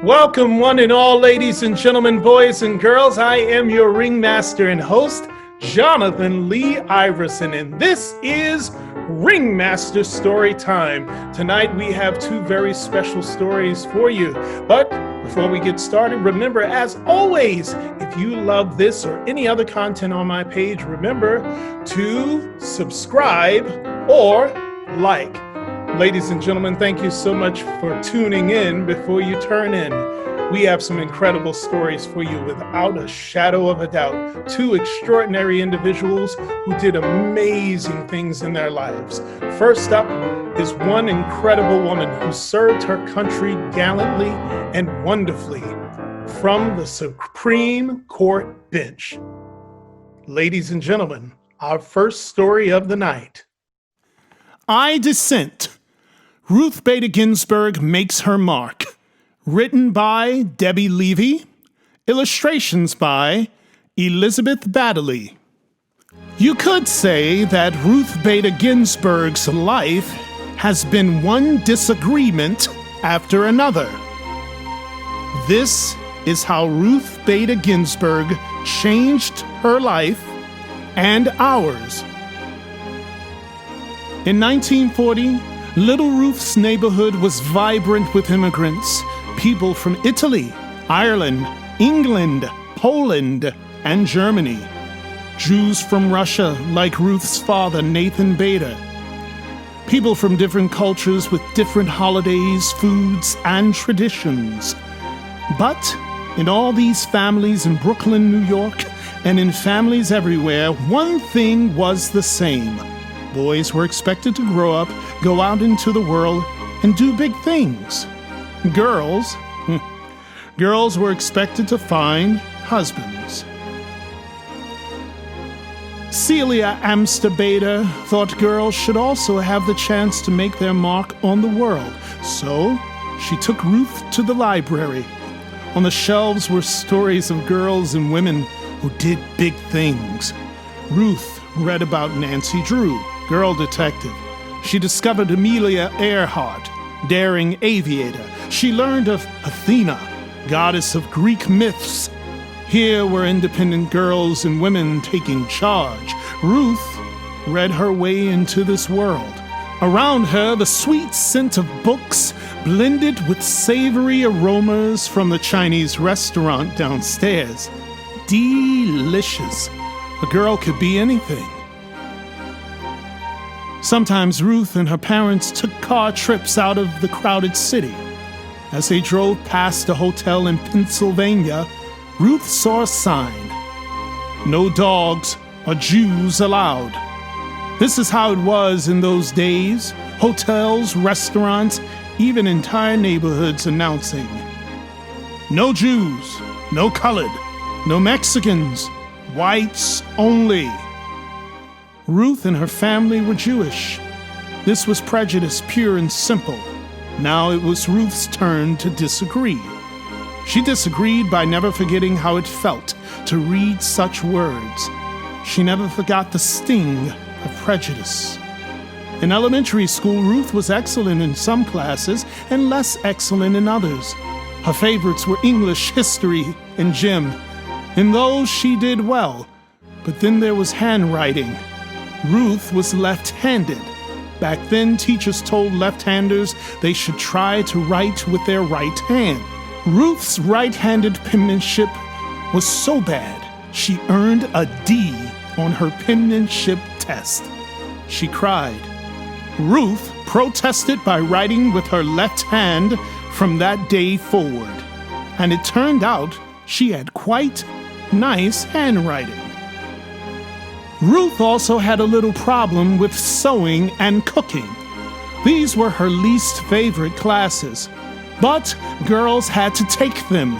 Welcome, one and all, ladies and gentlemen, boys and girls. I am your ringmaster and host, Jonathan Lee Iverson, and this is Ringmaster Story Time. Tonight we have two very special stories for you. But before we get started, remember, as always, if you love this or any other content on my page, remember to subscribe or like. Ladies and gentlemen, thank you so much for tuning in before you turn in. We have some incredible stories for you without a shadow of a doubt. Two extraordinary individuals who did amazing things in their lives. First up is one incredible woman who served her country gallantly and wonderfully from the Supreme Court bench. Ladies and gentlemen, our first story of the night. Dissent. Ruth Bader Ginsburg makes her mark. Written by Debbie Levy. Illustrations by Elizabeth Baddeley. You could say that Ruth Bader Ginsburg's life has been one disagreement after another. This is how Ruth Bader Ginsburg changed her life and ours. In 1940, Little Ruth's neighborhood was vibrant with immigrants, people from Italy, Ireland, England, Poland, and Germany. Jews from Russia, like Ruth's father, Nathan Bader. People from different cultures with different holidays, foods, and traditions. But in all these families in Brooklyn, New York, and in families everywhere, one thing was the same. Boys were expected to grow up, go out into the world, and do big things. Girls were expected to find husbands. Celia Amster Bader thought girls should also have the chance to make their mark on the world. So she took Ruth to the library. On the shelves were stories of girls and women who did big things. Ruth read about Nancy Drew, girl detective. She discovered Amelia Earhart, daring aviator. She learned of Athena, goddess of Greek myths. Here were independent girls and women taking charge. Ruth read her way into this world. Around her, the sweet scent of books blended with savory aromas from the Chinese restaurant downstairs. Delicious. A girl could be anything. Sometimes Ruth and her parents took car trips out of the crowded city. As they drove past a hotel in Pennsylvania, Ruth saw a sign. No dogs or Jews allowed. This is how it was in those days. Hotels, restaurants, even entire neighborhoods announcing, no Jews, no colored, no Mexicans, whites only. Ruth and her family were Jewish. This was prejudice, pure and simple. Now it was Ruth's turn to disagree. She disagreed by never forgetting how it felt to read such words. She never forgot the sting of prejudice. In elementary school, Ruth was excellent in some classes and less excellent in others. Her favorites were English, history, and gym. In those she did well, but then there was handwriting. Ruth was left-handed. Back then, teachers told left-handers they should try to write with their right hand. Ruth's right-handed penmanship was so bad, she earned a D on her penmanship test. She cried. Ruth protested by writing with her left hand from that day forward, and it turned out she had quite nice handwriting. Ruth also had a little problem with sewing and cooking. These were her least favorite classes, but girls had to take them.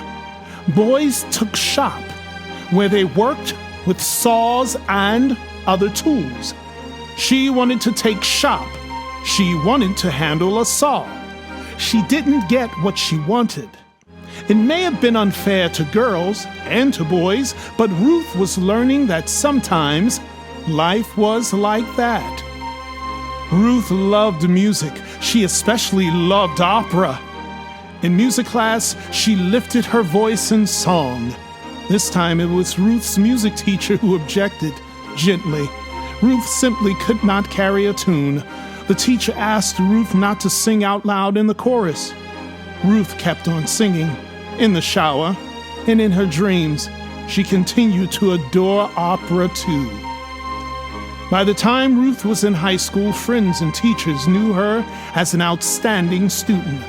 Boys took shop, where they worked with saws and other tools. She wanted to take shop. She wanted to handle a saw. She didn't get what she wanted. It may have been unfair to girls and to boys, but Ruth was learning that sometimes life was like that. Ruth loved music. She especially loved opera. In music class, she lifted her voice in song. This time it was Ruth's music teacher who objected, gently. Ruth simply could not carry a tune. The teacher asked Ruth not to sing out loud in the chorus. Ruth kept on singing, in the shower, and in her dreams. She continued to adore opera too. By the time Ruth was in high school, friends and teachers knew her as an outstanding student,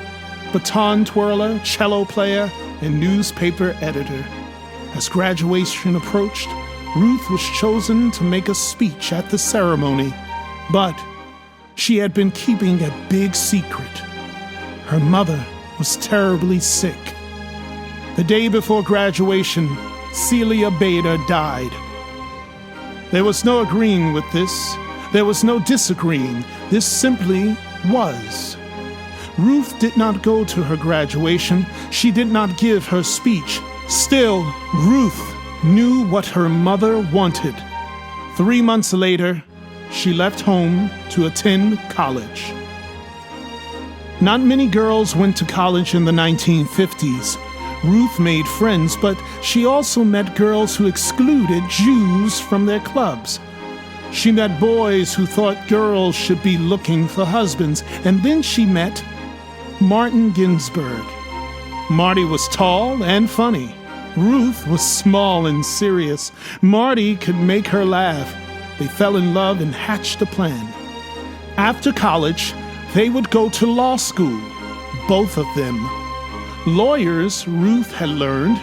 baton twirler, cello player, and newspaper editor. As graduation approached, Ruth was chosen to make a speech at the ceremony, but she had been keeping a big secret. Her mother was terribly sick. The day before graduation, Celia Bader died. There was no agreeing with this. There was no disagreeing. This simply was. Ruth did not go to her graduation. She did not give her speech. Still, Ruth knew what her mother wanted. 3 months later, she left home to attend college. Not many girls went to college in the 1950s. Ruth made friends, but she also met girls who excluded Jews from their clubs. She met boys who thought girls should be looking for husbands, and then she met Martin Ginsburg. Marty was tall and funny. Ruth was small and serious. Marty could make her laugh. They fell in love and hatched a plan. After college, they would go to law school, both of them. Lawyers, Ruth had learned,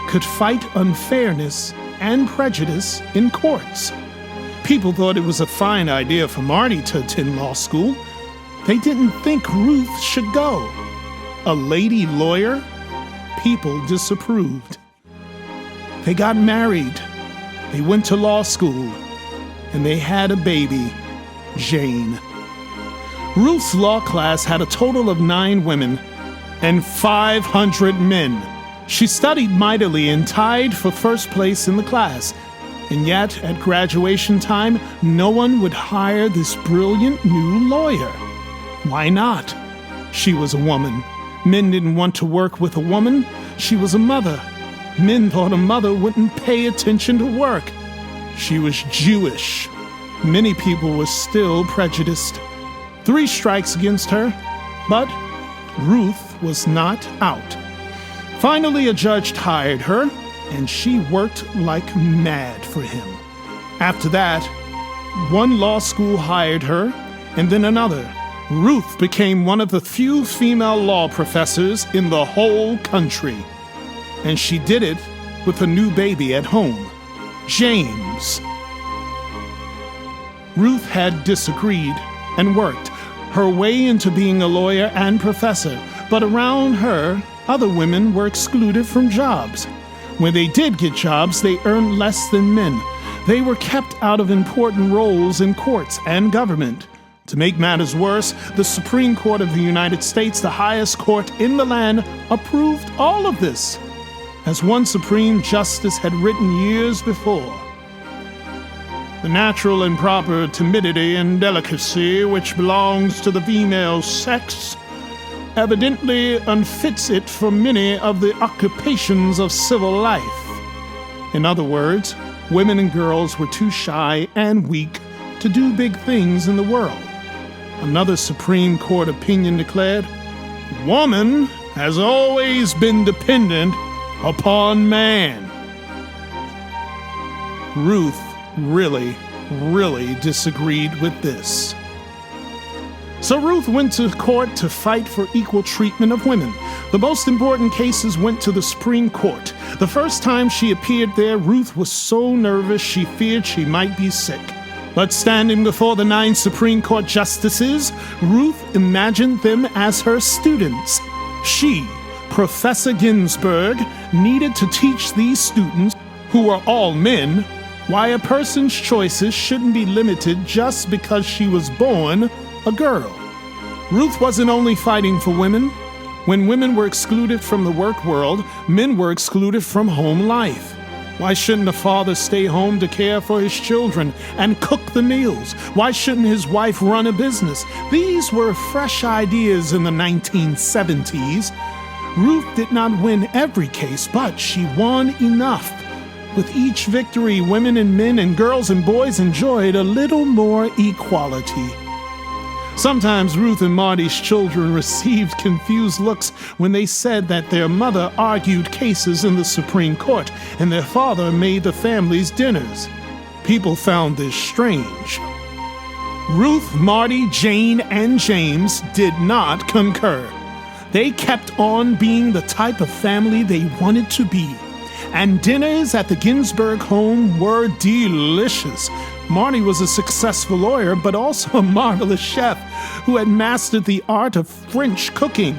could fight unfairness and prejudice in courts. People thought it was a fine idea for Marty to attend law school. They didn't think Ruth should go. A lady lawyer? People disapproved. They got married. They went to law school. And they had a baby, Jane. Ruth's law class had a total of 9 women and 500 men. She studied mightily and tied for first place in the class. And yet, at graduation time, no one would hire this brilliant new lawyer. Why not? She was a woman. Men didn't want to work with a woman. She was a mother. Men thought a mother wouldn't pay attention to work. She was Jewish. Many people were still prejudiced. 3 strikes against her, but Ruth was not out. Finally, a judge hired her, and she worked like mad for him. After that, one law school hired her, and then another. Ruth became one of the few female law professors in the whole country. And she did it with a new baby at home, James. Ruth had disagreed and worked her way into being a lawyer and professor, but around her, other women were excluded from jobs. When they did get jobs, they earned less than men. They were kept out of important roles in courts and government. To make matters worse, the Supreme Court of the United States, the highest court in the land, approved all of this, as one Supreme Justice had written years before. The natural and proper timidity and delicacy which belongs to the female sex evidently unfits it for many of the occupations of civil life. In other words, women and girls were too shy and weak to do big things in the world. Another Supreme Court opinion declared, "Woman has always been dependent upon man." Ruth really disagreed with this. So Ruth went to court to fight for equal treatment of women. The most important cases went to the Supreme Court. The first time she appeared there, Ruth was so nervous she feared she might be sick. But standing before the 9 Supreme Court justices, Ruth imagined them as her students. She, Professor Ginsburg, needed to teach these students, who were all men, why a person's choices shouldn't be limited just because she was born a girl. Ruth wasn't only fighting for women. When women were excluded from the work world, men were excluded from home life. Why shouldn't a father stay home to care for his children and cook the meals? Why shouldn't his wife run a business? These were fresh ideas in the 1970s. Ruth did not win every case, but she won enough. With each victory, women and men and girls and boys enjoyed a little more equality. Sometimes Ruth and Marty's children received confused looks when they said that their mother argued cases in the Supreme Court and their father made the family's dinners. People found this strange. Ruth, Marty, Jane, and James did not concur. They kept on being the type of family they wanted to be. And dinners at the Ginsburg home were delicious. Marty was a successful lawyer, but also a marvelous chef who had mastered the art of French cooking.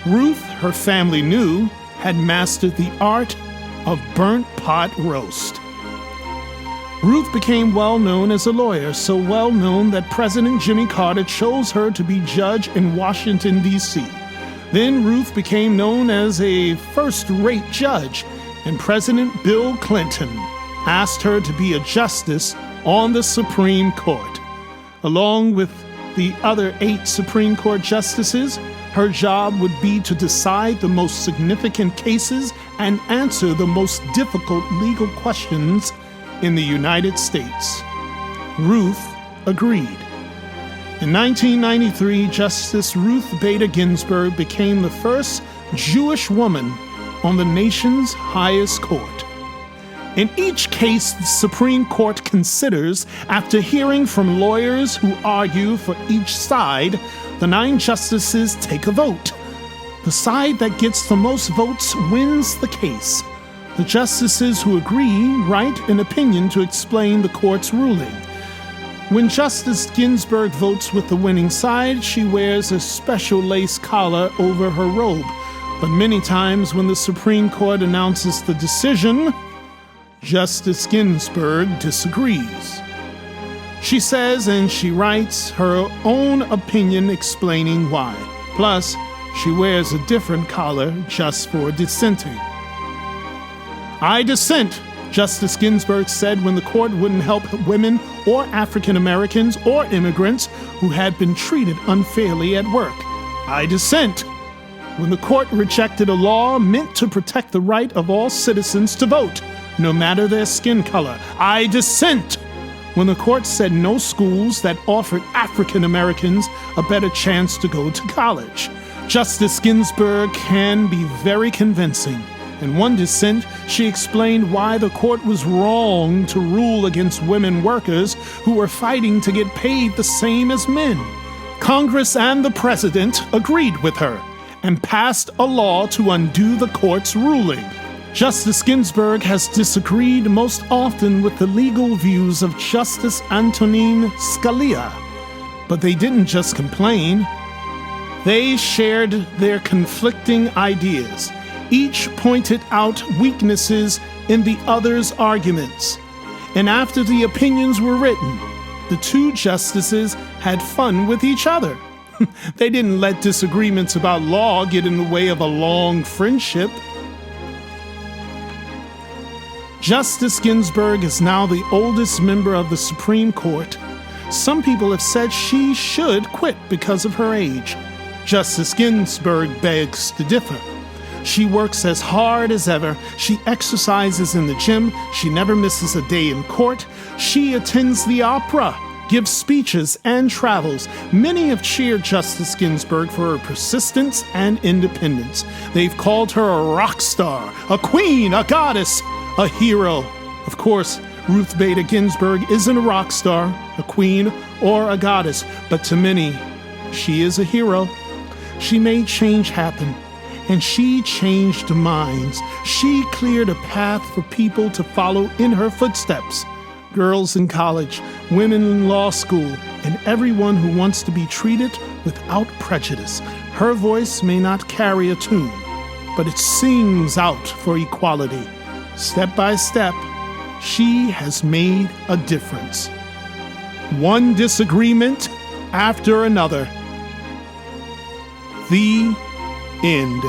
Ruth, her family knew, had mastered the art of burnt pot roast. Ruth became well known as a lawyer, so well known that President Jimmy Carter chose her to be judge in Washington, D.C. Then Ruth became known as a first-rate judge, and President Bill Clinton asked her to be a justice on the Supreme Court. Along with the other 8 Supreme Court justices, her job would be to decide the most significant cases and answer the most difficult legal questions in the United States. Ruth agreed. In 1993, Justice Ruth Bader Ginsburg became the first Jewish woman on the nation's highest court. In each case, the Supreme Court considers, after hearing from lawyers who argue for each side, the 9 justices take a vote. The side that gets the most votes wins the case. The justices who agree write an opinion to explain the court's ruling. When Justice Ginsburg votes with the winning side, she wears a special lace collar over her robe. But many times when the Supreme Court announces the decision, Justice Ginsburg disagrees. She says and she writes her own opinion explaining why. Plus, she wears a different collar just for dissenting. "I dissent," Justice Ginsburg said when the court wouldn't help women or African Americans or immigrants who had been treated unfairly at work. "I dissent," when the court rejected a law meant to protect the right of all citizens to vote, no matter their skin color. "I dissent," when the court said no schools that offered African Americans a better chance to go to college. Justice Ginsburg can be very convincing. In one dissent, she explained why the court was wrong to rule against women workers who were fighting to get paid the same as men. Congress and the president agreed with her and passed a law to undo the court's ruling. Justice Ginsburg has disagreed most often with the legal views of Justice Antonin Scalia. But they didn't just complain. They shared their conflicting ideas. Each pointed out weaknesses in the other's arguments. And after the opinions were written, the 2 justices had fun with each other. They didn't let disagreements about law get in the way of a long friendship. Justice Ginsburg is now the oldest member of the Supreme Court. Some people have said she should quit because of her age. Justice Ginsburg begs to differ. She works as hard as ever. She exercises in the gym. She never misses a day in court. She attends the opera, gives speeches, and travels. Many have cheered Justice Ginsburg for her persistence and independence. They've called her a rock star, a queen, a goddess, a hero. Of course, Ruth Bader Ginsburg isn't a rock star, a queen, or a goddess, but to many, she is a hero. She made change happen, and she changed minds. She cleared a path for people to follow in her footsteps. Girls in college, women in law school, and everyone who wants to be treated without prejudice. Her voice may not carry a tune, but it sings out for equality. Step by step, she has made a difference. One disagreement after another. The end.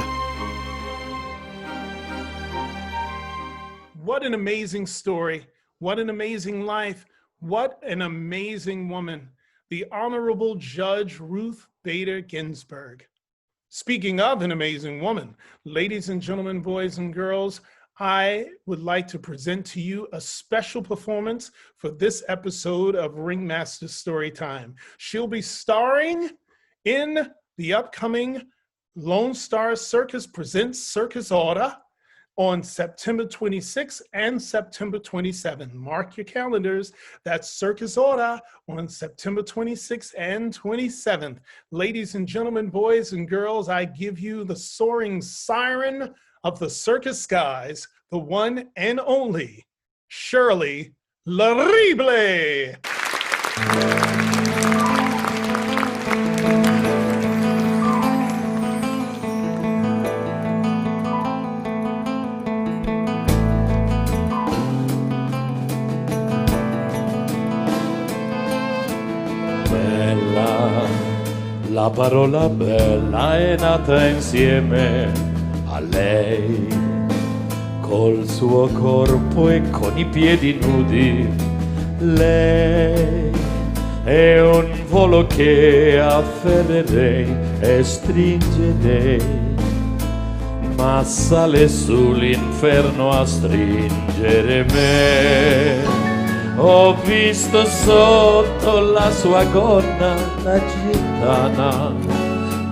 What an amazing story. What an amazing life. What an amazing woman. The Honorable Judge Ruth Bader Ginsburg. Speaking of an amazing woman, ladies and gentlemen, boys and girls, I would like to present to you a special performance for this episode of Ringmaster Storytime. She'll be starring in the upcoming Lone Star Circus Presents Circus Order on September 26th and September 27th. Mark your calendars. That's Circus Order on September 26th and 27th. Ladies and gentlemen, boys and girls, I give you the soaring siren of the circus skies, the one and only Shirley Larible. La parola bella è nata insieme a lei, col suo corpo e con i piedi nudi. Lei è un volo che afferrerei e stringerei, ma sale sull'inferno a stringere me. Ho visto sotto la sua gonna la gitana,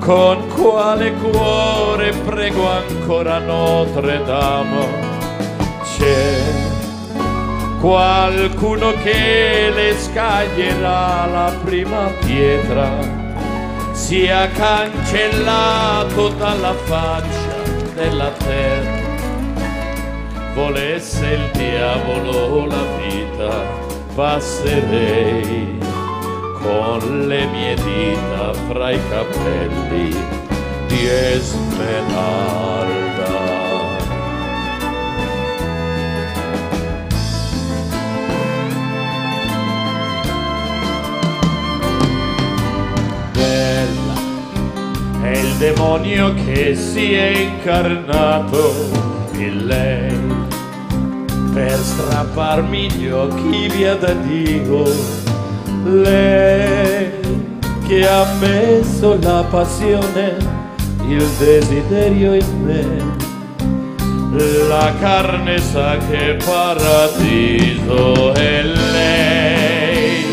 con quale cuore prego ancora Notre Dame. C'è qualcuno che le scaglierà la prima pietra, sia cancellato dalla faccia della terra. Volesse il diavolo la vita, passerei con le mie dita fra i capelli di Esmeralda. Bella è il demonio che si è incarnato in lei per strapparmi gli occhi via da Dio. Lei che ha messo la passione, il desiderio in me, la carne sa che paradiso è lei.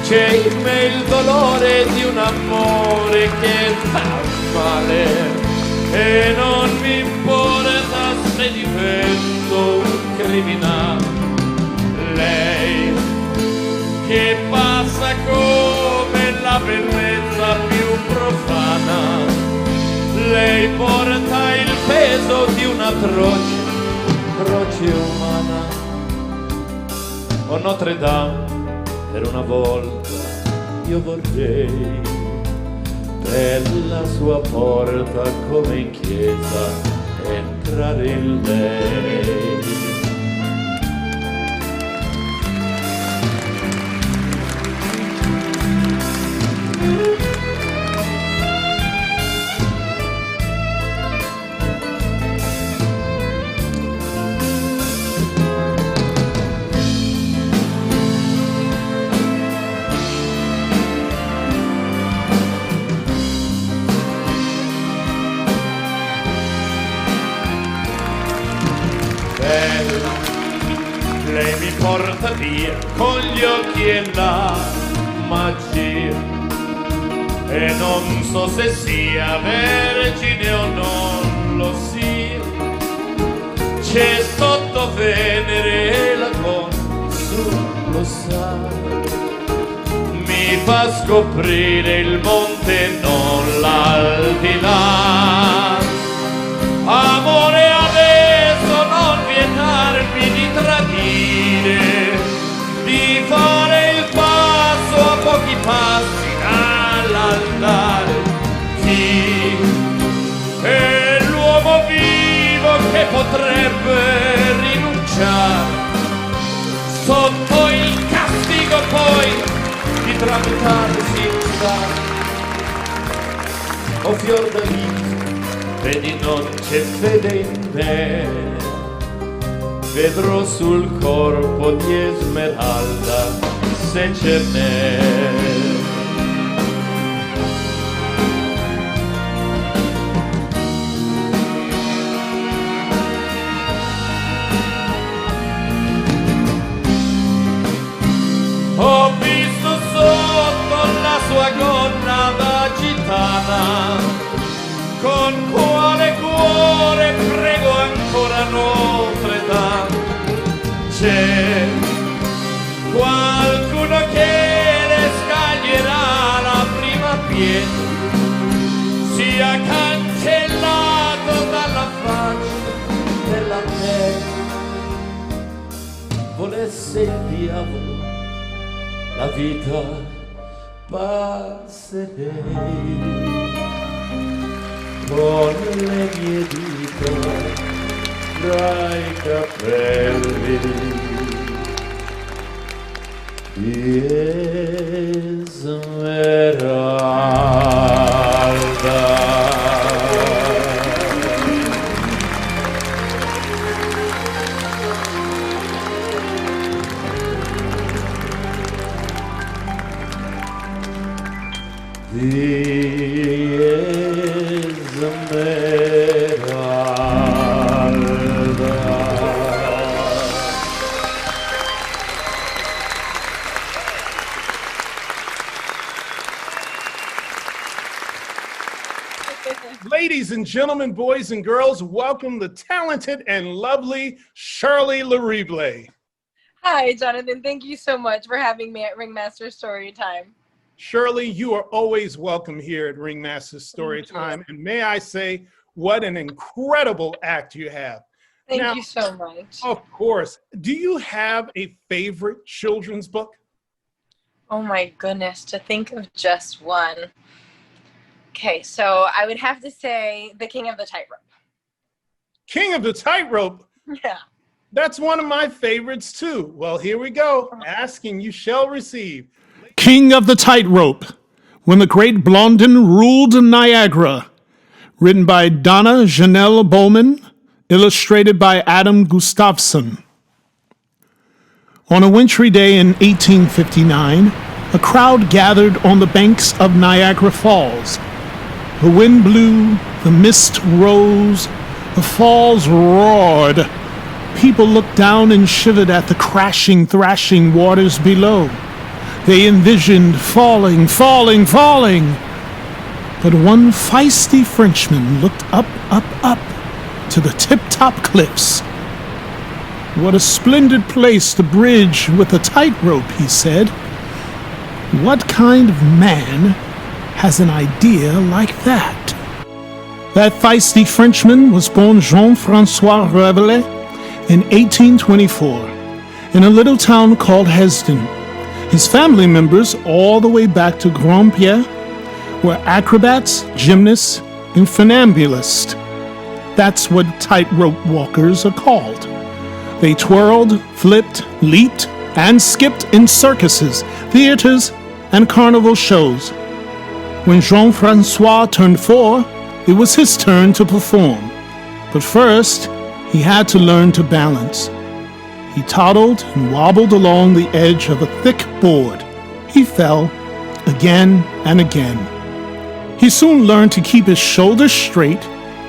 C'è in me il dolore di un amore che fa male e non mi importa se divento un criminale. Lei che passa come la bellezza più profana, lei porta il peso di una croce umana. O Notre Dame, per una volta io vorrei per la sua porta come in chiesa entrare in lei. Lei mi porta via con gli occhi e la magia, e non so se sia vergine o non lo sia. C'è sotto Venere la Consul, lo sa, mi fa scoprire il monte e non l'aldilà. Amore, adesso non vietarmi di tradire, di fare il passo a pochi passi dall'altare. Chi è l'uomo vivo che potrebbe rinunciare sotto il castigo poi di tramutarsi in sale? O Fiordalisa, vedi non c'è fede in me, vedrò sul corpo di Esmeralda se ce n'è. Ho visto sotto la sua gonna da gitana, con quale cuore prego ancora Notre Dame. C'è qualcuno che le scaglierà la prima pietra, sia cancellato dalla faccia della terra. Volesse il diavolo la vita passerei con le mie dita tra i capelli di Esmeralda. Ladies and gentlemen, boys and girls, welcome the talented and lovely Shirley Larible. Hi, Jonathan. Thank you so much for having me at Ringmaster Storytime. Shirley, you are always welcome here at Ringmaster Storytime. And may I say, what an incredible act you have. Thank you so much. Of course. Do you have a favorite children's book? Oh my goodness, to think of just one. Okay, so I would have to say The King of the Tightrope. King of the Tightrope? Yeah. That's one of my favorites too. Well, here we go. Asking you shall receive. King of the Tightrope, When the Great Blondin Ruled Niagara. Written by Donna, Janell, Bowman. Illustrated by Adam Gustavson. On a wintry day in 1859, a crowd gathered on the banks of Niagara Falls. The wind blew, the mist rose, the falls roared. People looked down and shivered at the crashing, thrashing waters below. They envisioned falling, falling, falling. But one feisty Frenchman looked up, up, up to the tip-top cliffs. What a splendid place to bridge with a tightrope, he said. What kind of man has an idea like that? That feisty Frenchman was born Jean-Francois Rabelais in 1824 in a little town called Hesdin. His family members, all the way back to Grand-Pierre, were acrobats, gymnasts, and funambulists. That's what tightrope walkers are called. They twirled, flipped, leaped, and skipped in circuses, theaters, and carnival shows. When Jean-Francois turned 4, it was his turn to perform. But first, he had to learn to balance. He toddled and wobbled along the edge of a thick board. He fell again and again. He soon learned to keep his shoulders straight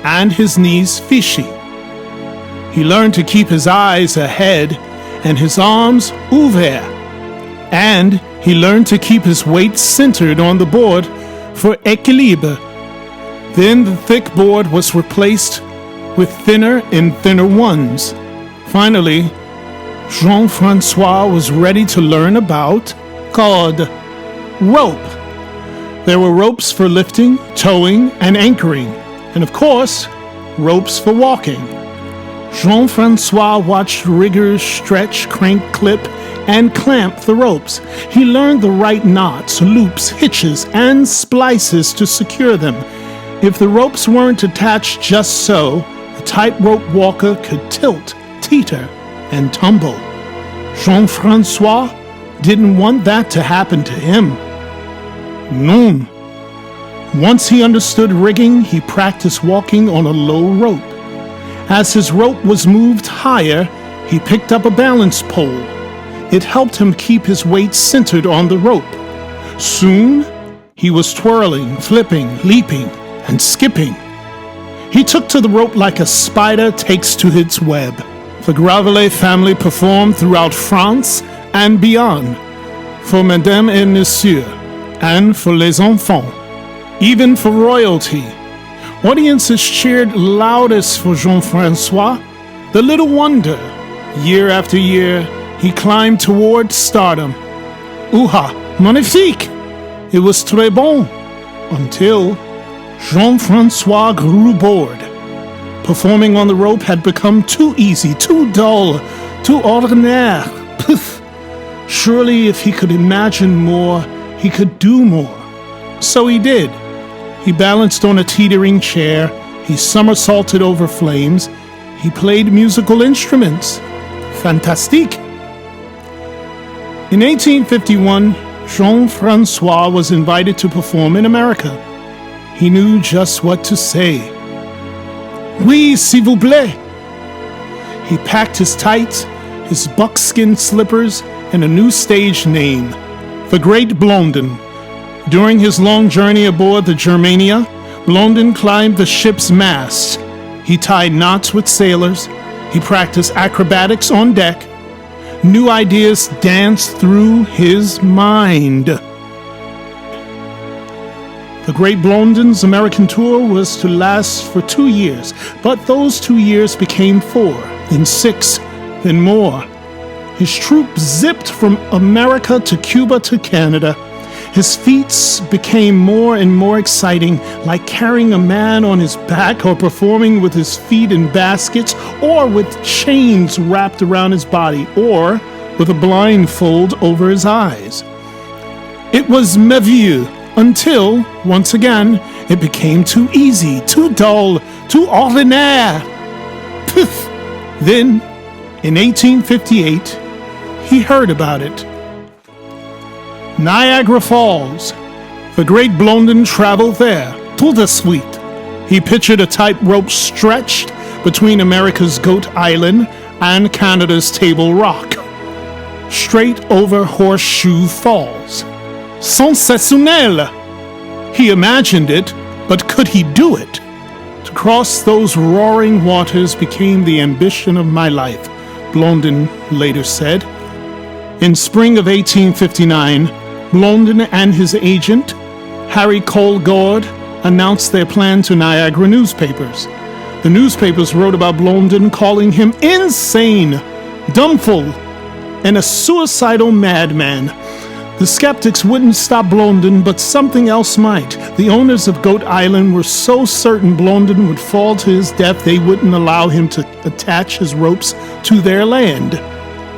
and his knees fishy. He learned to keep his eyes ahead and his arms ouverts. And he learned to keep his weight centered on the board for équilibre. Then the thick board was replaced with thinner and thinner ones. Finally, Jean-Francois was ready to learn about corde, rope. There were ropes for lifting, towing, and anchoring, and of course, ropes for walking. Jean-Francois watched riggers stretch, crank, clip, and clamp the ropes. He learned the right knots, loops, hitches, and splices to secure them. If the ropes weren't attached just so, a tightrope walker could tilt, teeter, and tumble. Jean-Francois didn't want that to happen to him. Non. Once he understood rigging, he practiced walking on a low rope. As his rope was moved higher, He picked up a balance pole. It helped him keep his weight centered on the rope. Soon, he was twirling, flipping, leaping, and skipping. He took to the rope like a spider takes to its web. The Gravelet family performed throughout France and beyond, for Mesdames et Messieurs, and for les enfants, even for royalty. Audiences cheered loudest for Jean-Francois, the little wonder. Year after year, he climbed toward stardom. Ouha, magnifique! It was très bon, until Jean-Francois grew bored. Performing on the rope had become too easy, too dull, too ordinaire. Poof! Surely if he could imagine more, he could do more. So he did. He balanced on a teetering chair, he somersaulted over flames, he played musical instruments. Fantastique! In 1851, Jean-Francois was invited to perform in America. He knew just what to say. Oui, s'il vous plaît. He packed his tights, his buckskin slippers, and a new stage name, the Great Blondin. During his long journey aboard the Germania, Blondin climbed the ship's mast. He tied knots with sailors. He practiced acrobatics on deck. New ideas danced through his mind. The Great Blondin's American tour was to last for 2 years, but those 2 years became 4, then 6, then more. His troupe zipped from America to Cuba to Canada. His feats became more and more exciting, like carrying a man on his back or performing with his feet in baskets or with chains wrapped around his body or with a blindfold over his eyes. It was merveilleux until, once again, it became too easy, too dull, too ordinaire. Poof! Then, in 1858, he heard about it. Niagara Falls. The Great Blondin traveled there, tout de suite. He pictured a tightrope stretched between America's Goat Island and Canada's Table Rock, straight over Horseshoe Falls. Sensationnel! He imagined it, but could he do it? To cross those roaring waters became the ambition of my life, Blondin later said. In spring of 1859, Blondin and his agent, Harry Cole Gord, announced their plan to Niagara newspapers. The newspapers wrote about Blondin, calling him insane, dumbful, and a suicidal madman. The skeptics wouldn't stop Blondin, but something else might. The owners of Goat Island were so certain Blondin would fall to his death they wouldn't allow him to attach his ropes to their land.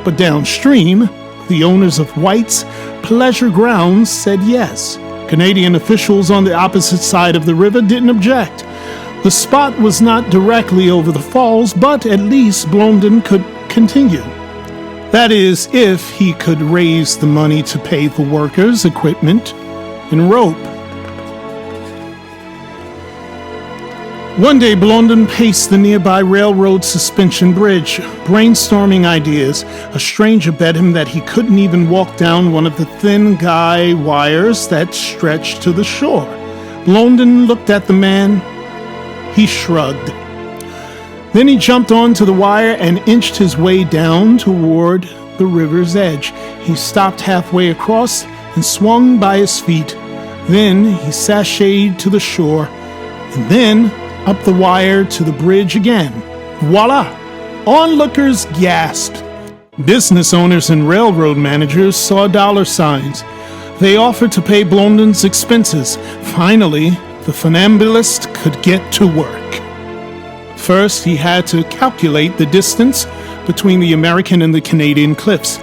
But downstream, the owners of White's Pleasure Grounds said yes. Canadian officials on the opposite side of the river didn't object. The spot was not directly over the falls, but at least Blondin could continue. That is, if he could raise the money to pay for workers, equipment, and rope. One day, Blondin paced the nearby railroad suspension bridge, brainstorming ideas. A stranger bet him that he couldn't even walk down one of the thin guy wires that stretched to the shore. Blondin looked at the man. He shrugged. Then he jumped onto the wire and inched his way down toward the river's edge. He stopped halfway across and swung by his feet. Then he sashayed to the shore, and then up the wire to the bridge again. Voila! Onlookers gasped. Business owners and railroad managers saw dollar signs. They offered to pay Blondin's expenses. Finally, the funambulist could get to work. First, he had to calculate the distance between the American and the Canadian cliffs.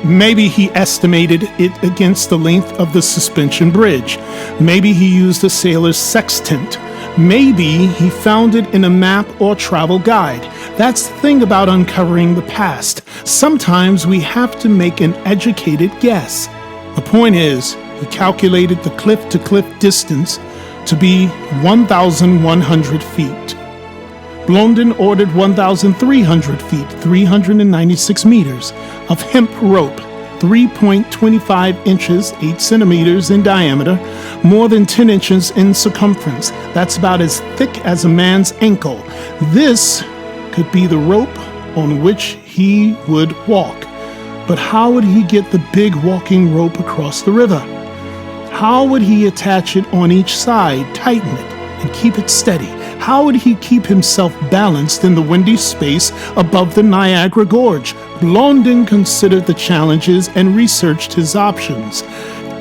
Maybe he estimated it against the length of the suspension bridge. Maybe he used a sailor's sextant. Maybe he found it in a map or travel guide. That's the thing about uncovering the past. Sometimes we have to make an educated guess. The point is, he calculated the cliff-to-cliff distance to be 1,100 feet. Blondin ordered 1,300 feet, 396 meters, of hemp rope, 3.25 inches, 8 centimeters in diameter, more than 10 inches in circumference. That's about as thick as a man's ankle. This could be the rope on which he would walk. But how would he get the big walking rope across the river? How would he attach it on each side, tighten it, and keep it steady? How would he keep himself balanced in the windy space above the Niagara Gorge? Blondin considered the challenges and researched his options.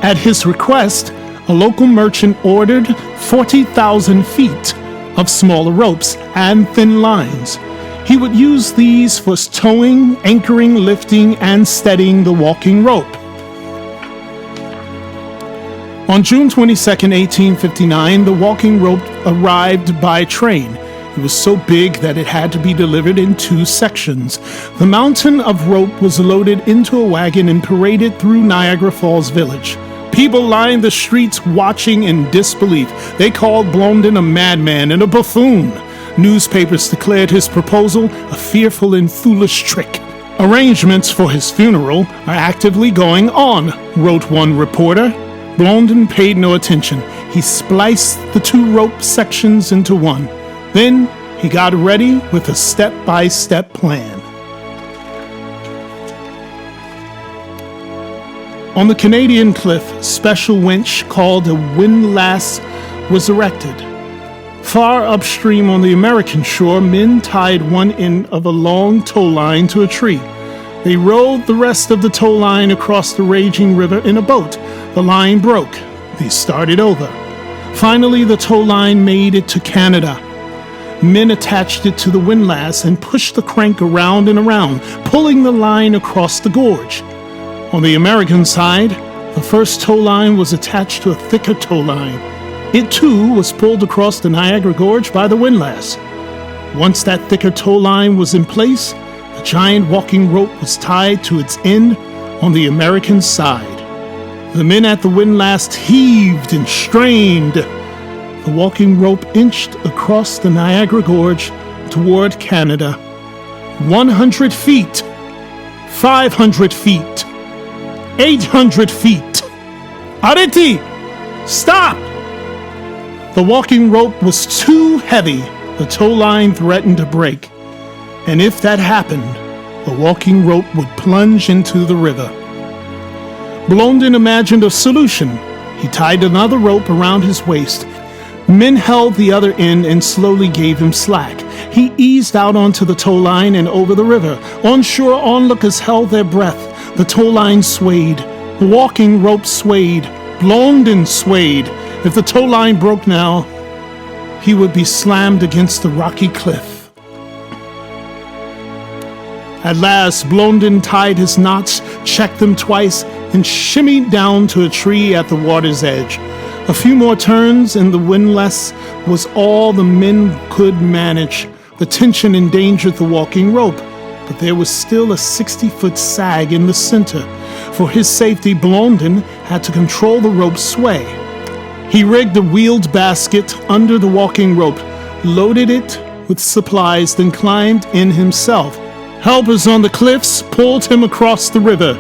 At his request, a local merchant ordered 40,000 feet of smaller ropes and thin lines. He would use these for towing, anchoring, lifting, and steadying the walking rope. On June 22, 1859, the walking rope arrived by train. It was so big that it had to be delivered in 2 sections. The mountain of rope was loaded into a wagon and paraded through Niagara Falls Village. People lined the streets watching in disbelief. They called Blondin a madman and a buffoon. Newspapers declared his proposal a fearful and foolish trick. Arrangements for his funeral are actively going on, wrote one reporter. Blondin paid no attention. He spliced the 2 rope sections into one. Then he got ready with a step-by-step plan. On the Canadian cliff, a special winch called a windlass was erected. Far upstream on the American shore, men tied one end of a long tow line to a tree. They rowed the rest of the tow line across the raging river in a boat. The line broke. They started over. Finally, the tow line made it to Canada. Men attached it to the windlass and pushed the crank around and around, pulling the line across the gorge. On the American side, the first tow line was attached to a thicker tow line. It too was pulled across the Niagara Gorge by the windlass. Once that thicker tow line was in place, a giant walking rope was tied to its end on the American side. The men at the windlass heaved and strained. The walking rope inched across the Niagara Gorge toward Canada. 100 feet, 500 feet, 800 feet. Arrêtez! Stop! The walking rope was too heavy. The tow line threatened to break. And if that happened, the walking rope would plunge into the river. Blondin imagined a solution. He tied another rope around his waist. Men held the other end and slowly gave him slack. He eased out onto the tow line and over the river. On shore, onlookers held their breath. The tow line swayed. The walking rope swayed. Blondin swayed. If the tow line broke now, he would be slammed against the rocky cliff. At last, Blondin tied his knots, checked them twice, and shimmied down to a tree at the water's edge. A few more turns and the windlass was all the men could manage. The tension endangered the walking rope, but there was still a 60-foot sag in the center. For his safety, Blondin had to control the rope's sway. He rigged a wheeled basket under the walking rope, loaded it with supplies, then climbed in himself. Helpers on the cliffs pulled him across the river.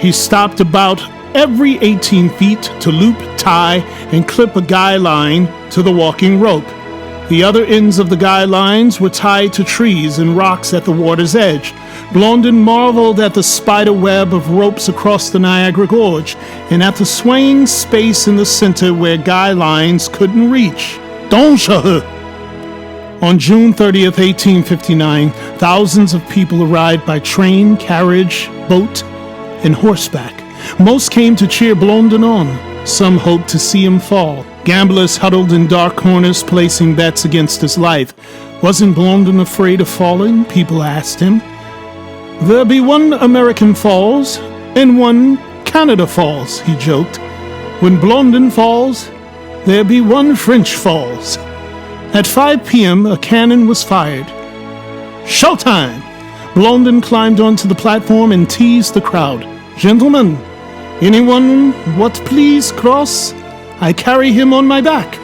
He stopped about every 18 feet to loop, tie, and clip a guy line to the walking rope. The other ends of the guy lines were tied to trees and rocks at the water's edge. Blondin marveled at the spider web of ropes across the Niagara Gorge and at the swaying space in the center where guy lines couldn't reach. Danger! On June 30th, 1859, thousands of people arrived by train, carriage, boat, and horseback. Most came to cheer Blondin on. Some hoped to see him fall. Gamblers huddled in dark corners, placing bets against his life. Wasn't Blondin afraid of falling? People asked him. There be one American falls and one Canada falls, he joked. When Blondin falls, there be one French falls. At 5 p.m., a cannon was fired. Showtime! Blondin climbed onto the platform and teased the crowd. Gentlemen, anyone what please cross? I carry him on my back.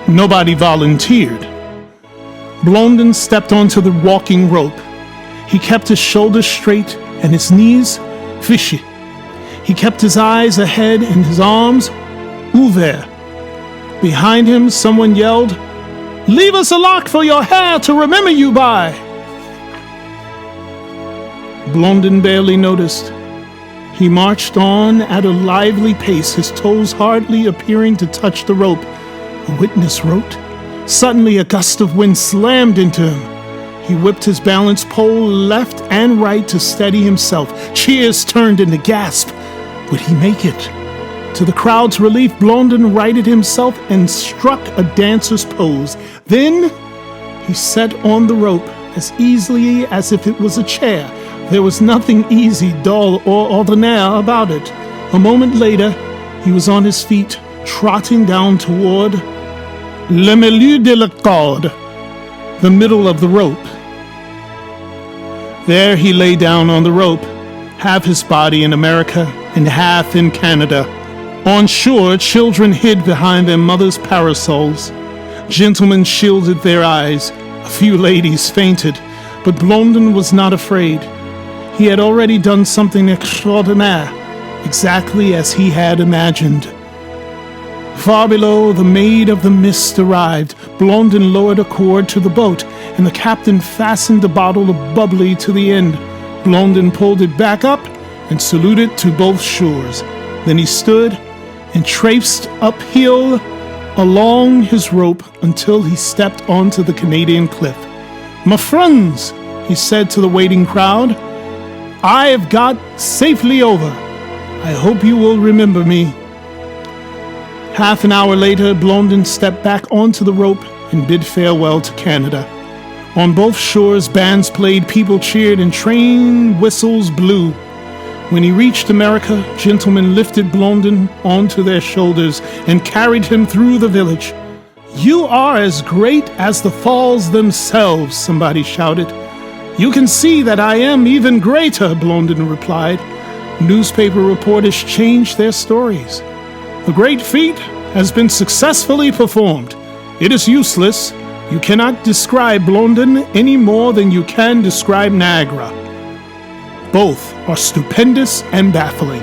Nobody volunteered. Blondin stepped onto the walking rope. He kept his shoulders straight and his knees fishy. He kept his eyes ahead and his arms ouvert. Behind him, someone yelled, "Leave us a lock for your hair to remember you by." Blondin barely noticed. He marched on at a lively pace, his toes hardly appearing to touch the rope. A witness wrote. Suddenly, a gust of wind slammed into him. He whipped his balance pole left and right to steady himself. Cheers turned into gasp. Would he make it? To the crowd's relief, Blondin righted himself and struck a dancer's pose. Then he sat on the rope as easily as if it was a chair. There was nothing easy, dull, or ordinaire about it. A moment later, he was on his feet, trotting down toward le milieu de la corde, the middle of the rope. There he lay down on the rope, half his body in America and half in Canada. On shore, children hid behind their mothers' parasols. Gentlemen shielded their eyes. A few ladies fainted, but Blondin was not afraid. He had already done something extraordinaire, exactly as he had imagined. Far below, the Maid of the Mist arrived. Blondin lowered a cord to the boat, and the captain fastened a bottle of bubbly to the end. Blondin pulled it back up and saluted to both shores. Then he stood and traipsed uphill along his rope until he stepped onto the Canadian cliff. "My friends," he said to the waiting crowd, "I have got safely over. I hope you will remember me." Half an hour later, Blondin stepped back onto the rope and bid farewell to Canada. On both shores, bands played, people cheered, and train whistles blew. When he reached America, gentlemen lifted Blondin onto their shoulders and carried him through the village. "You are as great as the falls themselves," somebody shouted. "You can see that I am even greater," Blondin replied. Newspaper reporters changed their stories. "The great feat has been successfully performed. It is useless. You cannot describe Blondin any more than you can describe Niagara. Both are stupendous and baffling."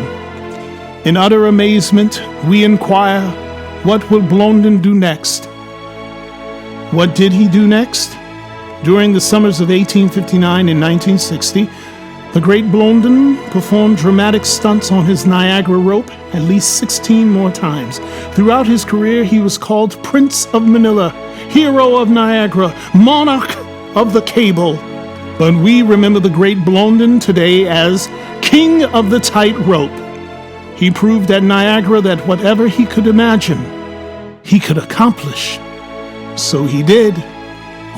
In utter amazement, we inquire, what will Blondin do next? What did he do next? During the summers of 1859 and 1960, the great Blondin performed dramatic stunts on his Niagara rope at least 16 more times. Throughout his career, he was called Prince of Manila, Hero of Niagara, Monarch of the Cable. But we remember the great Blondin today as King of the Tightrope. He proved at Niagara that whatever he could imagine, he could accomplish. So he did.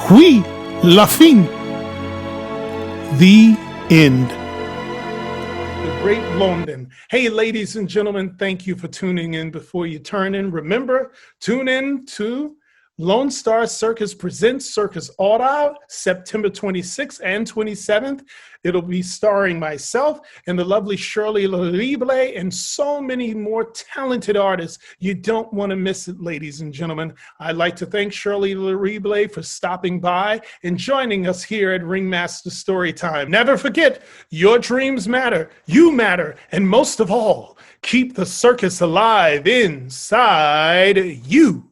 Oui, la fin. The end. The great Blondin. Hey, ladies and gentlemen, thank you for tuning in. Before you turn in, remember, tune in to Lone Star Circus presents Circus Order, September 26th and 27th. It'll be starring myself and the lovely Shirley Larible and so many more talented artists. You don't want to miss it, ladies and gentlemen. I'd like to thank Shirley Larible for stopping by and joining us here at Ringmaster Storytime. Never forget, your dreams matter, you matter, and most of all, keep the circus alive inside you.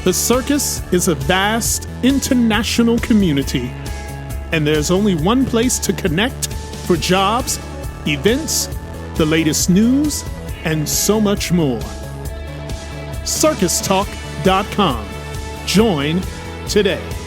The circus is a vast international community, and there's only one place to connect for jobs, events, the latest news, and so much more. CircusTalk.com. Join today.